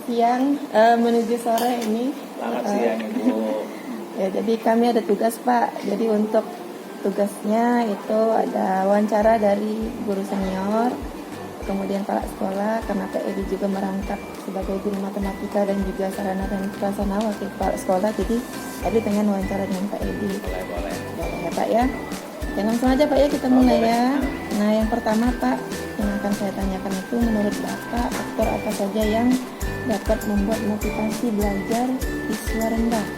siang menuju sore ini. Selamat siang Ibu. Ya, jadi kami ada tugas Pak. Jadi untuk tugasnya itu ada wawancara dari guru senior, kemudian kepala sekolah, karena Pak Edi juga merangkap sebagai guru matematika dan juga sarana dan prasarana wakil kepala sekolah. Jadi Edi pengen wawancara dengan Pak Edi. Boleh. Boleh ya Pak ya. Dan langsung aja Pak ya kita mulai ya. Nah yang pertama Pak yang akan saya tanyakan itu menurut Bapak faktor apa saja yang dapat membuat motivasi belajar siswa rendah?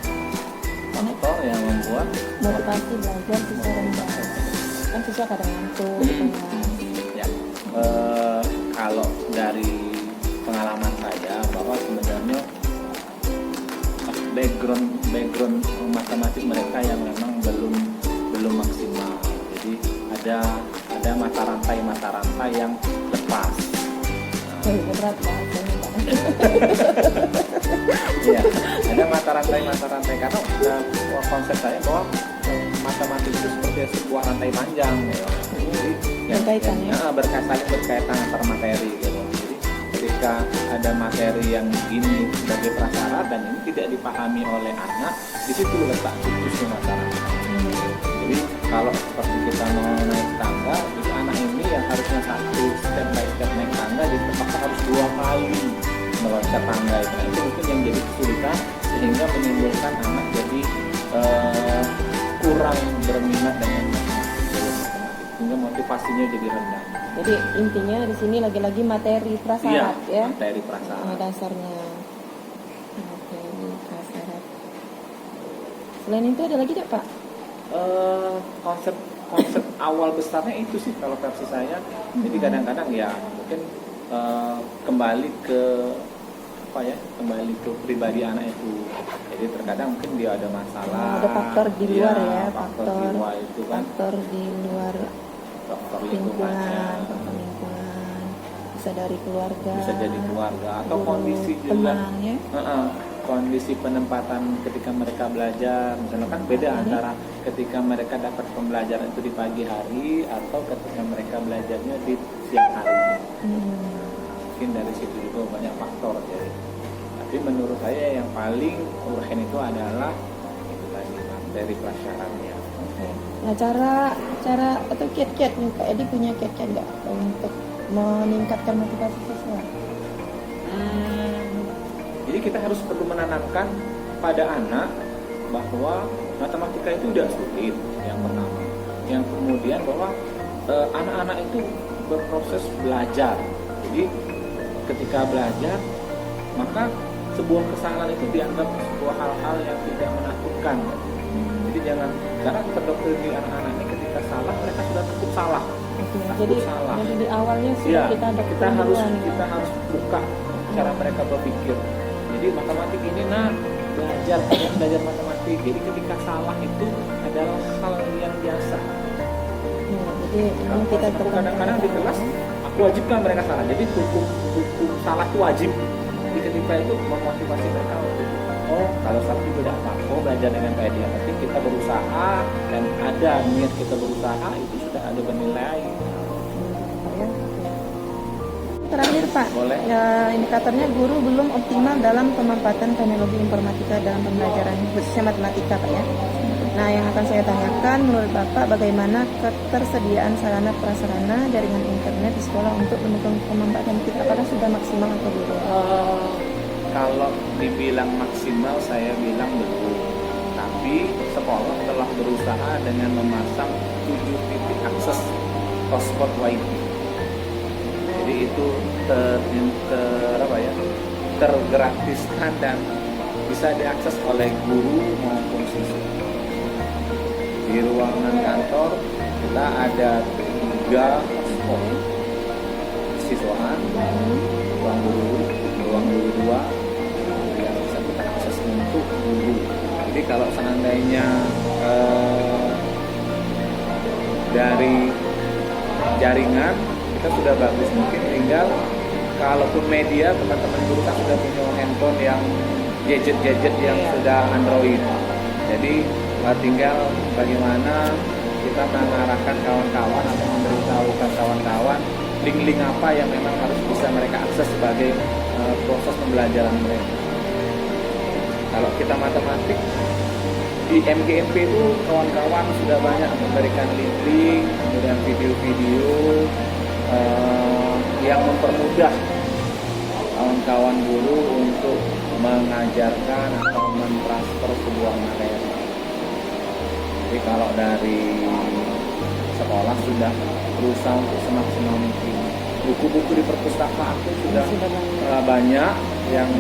Faktor yang membuat Motivasi belajar siswa rendah. Kan siswa kadang ngantuk gitu ya. Ya, kalau dari pengalaman saya bahwa sebenarnya background matematik mereka yang memang belum maksimal. Jadi ada mata rantai yang lepas. Berat bahasanya Pak. Iya, ada mata rantai karena konsep saya bahwa matematik itu seperti sebuah rantai panjang gitu. Jadi berkaitan antar materi gitu. Jadi ketika ada materi yang ini sebagai prasyarat dan ini tidak dipahami oleh anak, di situ letak putusnya mata rantai. Jadi kalau seperti kita mau naik tangga, jadi anak ini yang harusnya satu step by step naik tangga, jadi terpaksa harus 2 kali meloncat tangga itu. Nah, itu mungkin yang jadi kesulitan sehingga menimbulkan anak jadi kurang berminat dengan matematik, sehingga motivasinya jadi rendah. Jadi intinya di sini lagi-lagi materi prasyarat ya. Materi prasyarat. Dasarnya. Materi prasyarat. Selain itu ada lagi tidak Pak? Konsep awal besarnya itu sih kalau versi saya. Jadi kadang-kadang ya mungkin kembali ke pribadi anak itu. Jadi terkadang mungkin dia ada masalah. Ada faktor di luar ya, faktor di luar itu kan. Faktor di luar faktor lingkungan. Bisa dari keluarga. Bisa jadi keluarga atau guru, kondisi juga. Ya? Kondisi penempatan ketika mereka belajar, misalnya kan beda antara ketika mereka dapat pembelajaran itu di pagi hari atau ketika mereka belajarnya di siang hari. Mungkin dari situ juga banyak faktor jadi. Tapi menurut saya yang paling urgen itu adalah itu tadi materi prasyaratnya. Nah cara atau kiat-kiat nih Pak Edi punya kiat-kiat nggak untuk meningkatkan motivasi siswa? Jadi kita harus perlu menanamkan pada anak bahwa matematika itu tidak sulit, yang pertama. Yang kemudian bahwa anak-anak itu berproses belajar. Jadi ketika belajar, maka sebuah kesalahan itu dianggap sebuah hal-hal yang tidak menakutkan. Jadi jangan, karena terdoktrin di anak-anak ini ketika salah mereka sudah takut salah. Jadi di awalnya sih kita harus buka cara mereka berpikir. Jadi matematik ini belajar matematik. Jadi ketika salah itu adalah hal yang biasa. Jadi kita kadang-kadang di kelas aku wajibkan mereka salah. Jadi hukum salah itu wajib. Jadi ketika itu memotivasi mereka untuk kalau salah itu tidak apa-apa, belajar dengan baik. Yang penting kita berusaha dan ada niat kita berusaha itu sudah ada bernilai. Terakhir Pak, ya, indikatornya guru belum optimal dalam pemanfaatan teknologi informatika dalam pembelajaran khususnya matematika Pak ya. Nah yang akan saya tanyakan menurut Bapak bagaimana ketersediaan sarana prasarana jaringan internet di sekolah untuk mendukung pemanfaatan kita, apakah sudah maksimal atau belum? Kalau dibilang maksimal saya bilang belum. Tapi sekolah telah berusaha dengan memasang 7 titik akses hotspot WiFi. Jadi itu tergratiskan dan bisa diakses oleh guru maupun siswa. Di ruangan kantor kita ada 3 hotspot siswaan, ruang guru 2 yang bisa kita akses untuk guru. Jadi kalau seandainya dari jaringan kita sudah bagus, mungkin tinggal kalaupun media teman-teman guru kan sudah punya handphone yang gadget yang sudah Android. Jadi tinggal bagaimana kita mengarahkan kawan-kawan atau memberitahukan kawan-kawan link-link apa yang memang harus bisa mereka akses sebagai proses pembelajaran mereka. Kalau kita matematik di MGMP itu kawan-kawan sudah banyak memberikan link-link, kemudian video-video yang mempermudah kawan-kawan guru untuk mengajarkan atau mentransfer sebuah materi. Jadi kalau dari sekolah sudah berusaha untuk semaksimal mungkin. Buku-buku di perpustakaan itu sudah banyak yang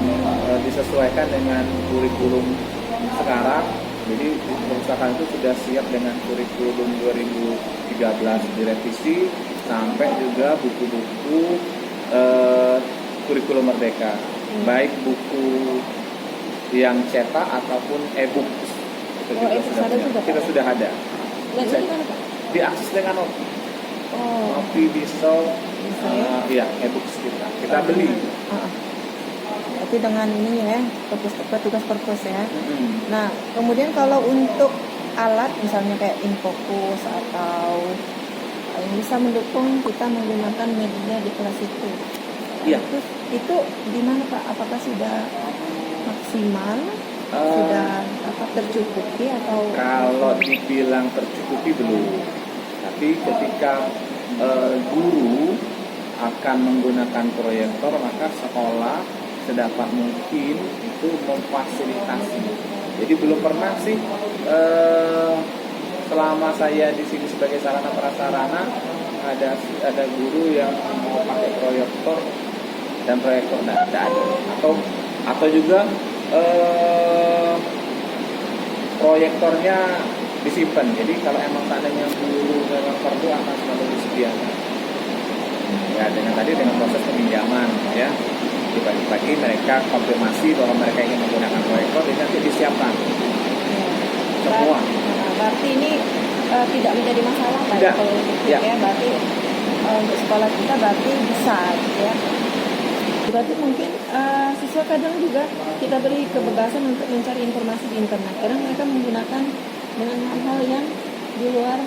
disesuaikan dengan kurikulum sekarang. Jadi di perpustakaan itu sudah siap dengan kurikulum 2013 direvisi, sampai juga buku-buku kurikulum Merdeka, baik buku yang cetak ataupun e-book itu kita sudah ada. Diakses dengan Nopi, Bisol, ya e-book kita beli. Berarti dengan ini ya petugas perpus ya. Nah kemudian kalau untuk alat misalnya kayak infocus atau yang bisa mendukung kita menggunakan media di kelas itu. Iya. Itu di mana Pak? Apakah sudah maksimal? Sudah tercukupi atau? Kalau dibilang tercukupi belum. Tapi ketika guru akan menggunakan proyektor, maka sekolah sedapat mungkin itu memfasilitasi. Jadi belum pernah sih selama saya di sini sebagai sarana prasarana ada guru yang mau pakai proyektor dan proyektor tidak ada, atau juga proyektornya disimpan. Jadi kalau emang seandainya guru memang perlu akan selalu disediakan. Ya dengan proses peminjaman ya. Pagi-pagi mereka konfirmasi bahwa mereka ingin menggunakan proyektor, dan nanti disiapkan semua. Berarti ini tidak menjadi masalah Pak ya, kalau ya. Berarti untuk sekolah kita berarti bisa ya. Berarti mungkin siswa kadang juga kita beri kebebasan untuk mencari informasi di internet. Kadang mereka menggunakan dengan hal-hal yang di luar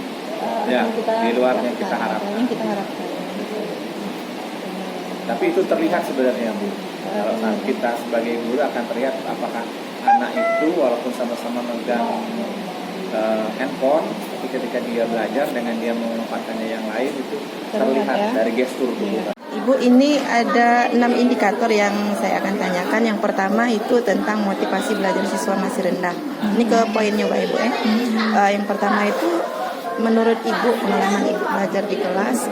yang kita harapkan. Tapi itu terlihat sebenarnya Bu. Kalau kita sebagai guru akan terlihat apakah anak itu walaupun sama-sama megang handphone, tapi ketika dia belajar dengan dia memanfaatkannya yang lain itu terlihat ya? Dari gestur guru. Ibu, ini ada 6 indikator yang saya akan tanyakan. Yang pertama itu tentang motivasi belajar siswa masih rendah. Ini ke poinnya Pak Ibu ya. Yang pertama itu menurut Ibu, pengalaman Ibu belajar di kelas,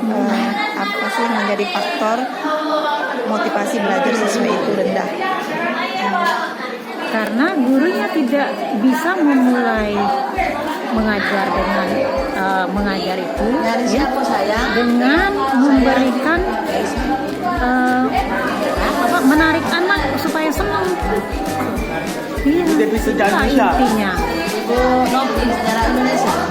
apa sih yang menjadi faktor motivasi belajar siswa itu rendah? Karena gurunya tidak bisa memulai mengajar dengan mengajar itu ya, dengan memberikan menarik anak supaya senang. Iya, itulah intinya.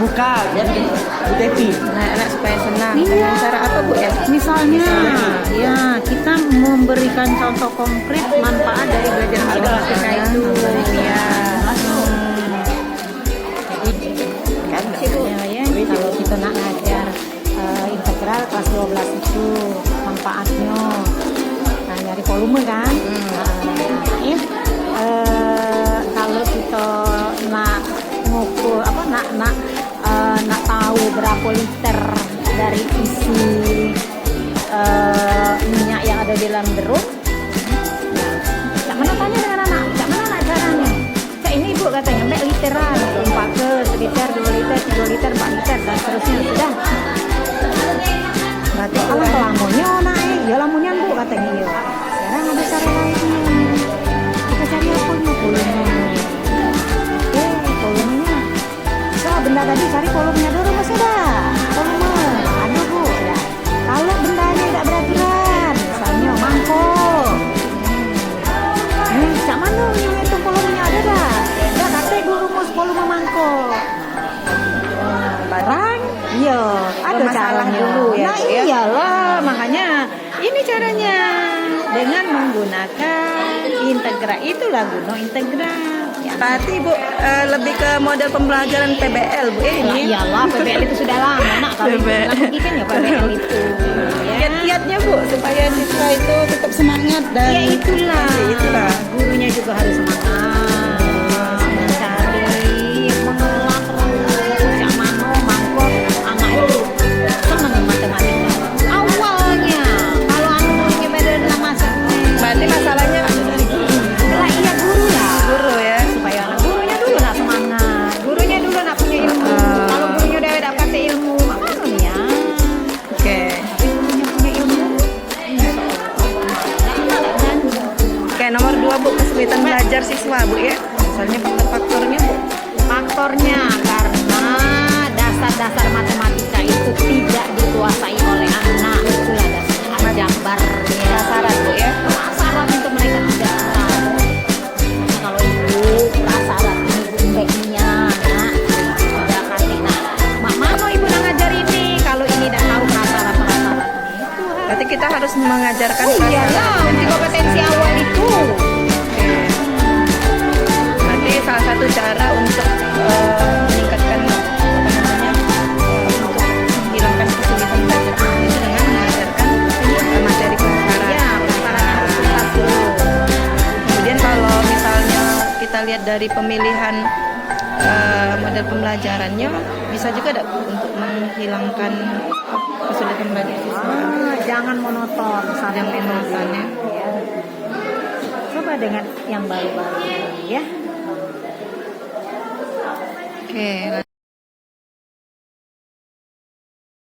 Bukan, Bu Teti. Anak supaya senang. Iya. Cara apa Bu ya? Misalnya, ya kita memberikan contoh konkret manfaat dari belajar matematika itu. Ya. Jadi kalau kita nak ngajar integral kelas 12 itu manfaatnya, nah nyari volume kan. Kalau kita nak ngukur nak tahu berapa liter dari isi minyak yang ada di dalam drum, cak mana tanya dengan anak, cak mana nak caranya? Cak ini ibu katanya mbak literan, 4 ke 1 liter, 2 liter, 3 liter, 4 liter dan seterusnya. Sudah. Berarti kalau lamonnya naik, ya lamonnya bu katanya iya. Sekarang ada cara lainnya. Kita cari apa nih volumenya? Volumenya. Benda tadi cari volumenya dulu masih ada. Volume. Ada bu. Ya. Kalau bendanya tidak berat-berat, misalnya mangkok. Cak mana yang itu volumenya ada dah? Ya kata dulu rumus volume mangkok. Barang? Iya. Ada caranya dulu ya. Nah iyalah, makanya ini caranya dengan menggunakan integral. Itulah guna integral. Ya. Berarti Bu lebih ke model pembelajaran PBL Bu ya ini. Iyalah PBL itu sudah lama nak kalau kita kan ya PBL itu. Ya. kiatnya Bu supaya siswa itu tetap semangat dan Ya itulah. itulah. Gurunya juga harus semangat. Mencari, mengelola terus. Cak mano, mangkok, anak itu senang matematika. Awalnya, kalau anak gurunya beda dengan masuknya. Berarti masalahnya ada dari guru. Lah iya guru lah. Guru ya. Supaya anak gurunya dulu nak semangat. Gurunya dulu nak punya ilmu. Kalau gurunya udah dapat ilmu, makanya ya. Oke. Tapi gurunya punya ilmu. Insya Allah. Oke, nomor 2 Bu, kesulitan belajar siswa Bu ya. Misalnya faktor-faktornya Bu. Faktornya karena dasar-dasar matematika itu tidak dikuasai oleh anak. Itulah dasarnya aljabarnya. Prasarat Bu ya. Prasarat itu mereka tidak tahu. Nah, kalau ibu prasarat ini baiknya nak sudah kasih nak. Mak mano ibu nak ngajar ini kalau ini tidak tahu prasarat ini. Berarti kita harus mengajarkan Oh prasarat. iyalah, untuk kompetensi awal itu. Oke. Berarti salah satu cara untuk meningkatkan apa namanya untuk menghilangkan kesulitan belajar itu dengan mengajarkan materi prasarat. Ya, prasarat harus tuntas dulu. Kemudian kalau misalnya kita lihat dari pemilihan model pembelajarannya bisa juga ada untuk menghilangkan kesulitan belajar siswa. Jangan monoton, Yang monoton ya. ya. Coba dengan yang baru-baru ya. Oke.